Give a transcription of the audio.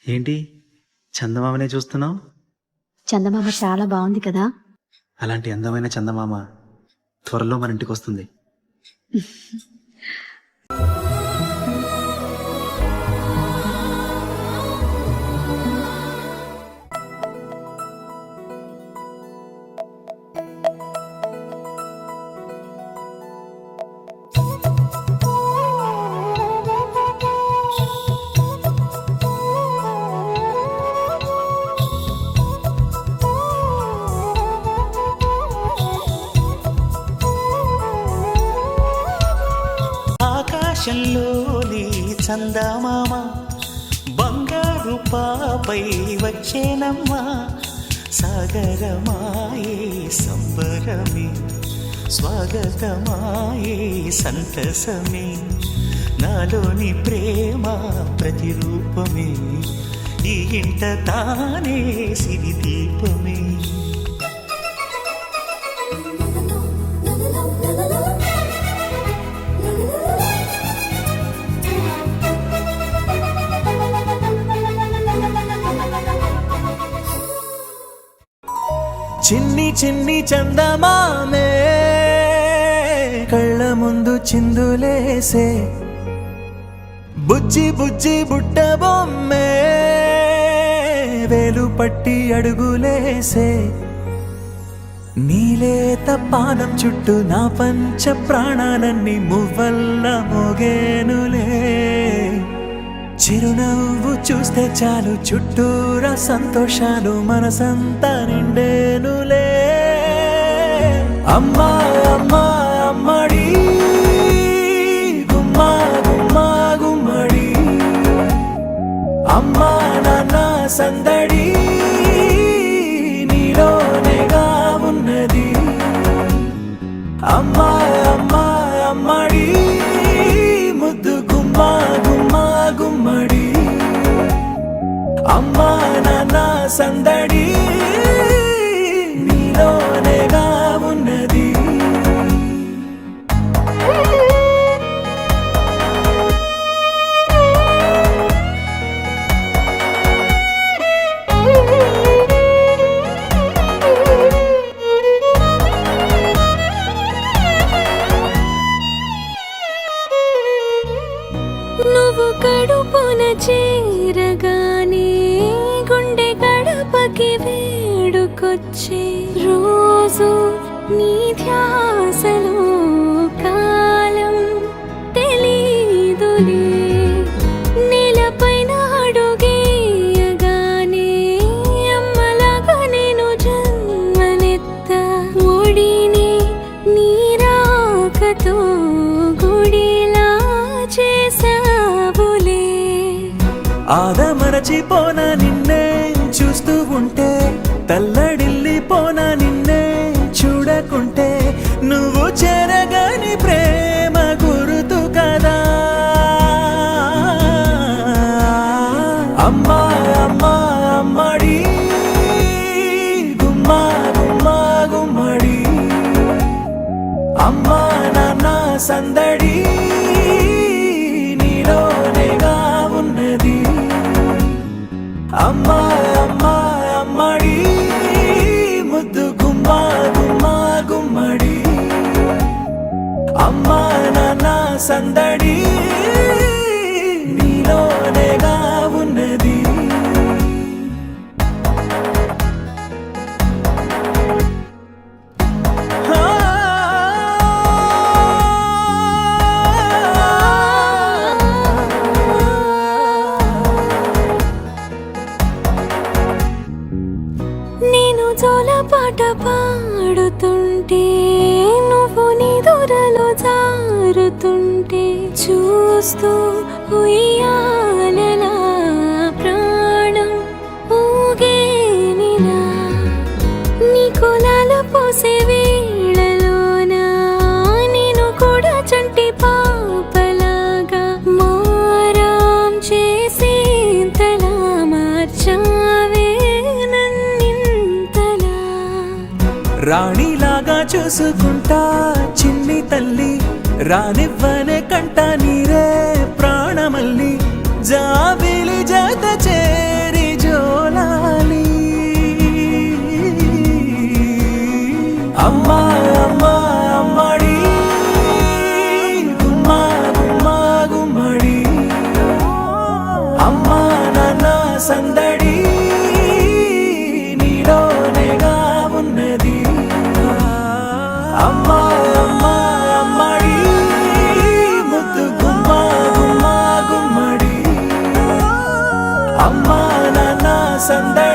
ఏంటి చందమామనే చూస్తున్నావు? చందమామ చాలా బాగుంది కదా. అలాంటి అందమైన చందమామ త్వరలో మన ఇంటికి వస్తుంది. ఆకాశంలోని చందమామ బంగారు పాపై వచ్చేనమ్మా. సాగరమాయే సంబరమే, స్వాగతమాయే సంతసమే. నాలోని ప్రేమ ప్రతిరూపమే, ఈ ఇంట తానే సిరి దీపమే. చిన్ని చిన్ని చందమామే కళ్ళ ముందు చిందులేసే, బుజ్జి బుజ్జి బుట్ట బొమ్మే వేలు పట్టి అడుగులేసే. నీలేత పానం చుట్టూ నా పంచ ప్రాణాలన్నీ మువ్వల్ల మోగేనులే. చిరునవ్వు చూస్తే చాలు చుట్టూరా సంతోషాలు మనసంతా నిండేనులే. అమ్మా అమ్మా అమ్మడి గుమ్మా గుమ్మా గుమ్మడి, అమ్మా నాన్న సందడి నీలోనేగా ఉన్నది. అమ్మా అమ్మా అమ్మడి ముద్దు గుమ్మా గుమ్మా గుమ్మడి, అమ్మా నాన్న సందడి నీలోనేగా ఉన్నది. నువ్వు కడుపున చేరగానే గుండె గడపకి వేడుకొచ్చే రోజు నీ ధ్యాసలో కాలం తెలీదులే. నేలపైన అడుగేయగానే అమ్మలాగా నేను జన్మనెత్త. ఒడిని నీ రాకతో గుడిలా చేసావులే. ఆదమరచిపోనా నిన్నే చూస్తూ ఉంటే, తల్లడిల్లిపోనా నిన్నే చూడకుంటే. నువ్వు చెరగని ప్రేమ గురుతు కదా. అమ్మా అమ్మా అమ్మడి గుమ్మా గుమ్మా గుమ్మడి, అమ్మా నాన్న సందడి నీలోనేగా ఉన్నది. అమ్మా అమ్మా అమ్మడి ముద్దు గుమ్మా గుమ్మా గుమ్మడి, అమ్మా నాన్న సందడి నీలోనేగా ఉన్నది. నేను జోలపాట పాడుతుంటే, నువ్వు నీ దూరలో జారుతుంటే చూస్తూ ఉయ్యాలలా ప్రాణం ఊగేనిలా. నీ కులాల పోసే వేళలోన నేను కూడా చంటి పాపలాగా మారాం చేసేంతలా మార్చావే నన్నింతలా. రాణిలాగా చూసుకుంటా చిన్ని తల్లి, రానివ్వనే కంట నీరే ప్రాణమల్లి. జాబిలి జత చే అమ్మా అమ్మా అమ్మడి గుమ్మా గుమ్మా గుమ్మడి అమ్మా నాన్న సందడి నీలోనేగా ఉన్నది అమ్మా అమ్మా అమ్మడి ముద్దు గుమ్మా గుమ్మా గుమ్మడి అమ్మా నాన్న సందడి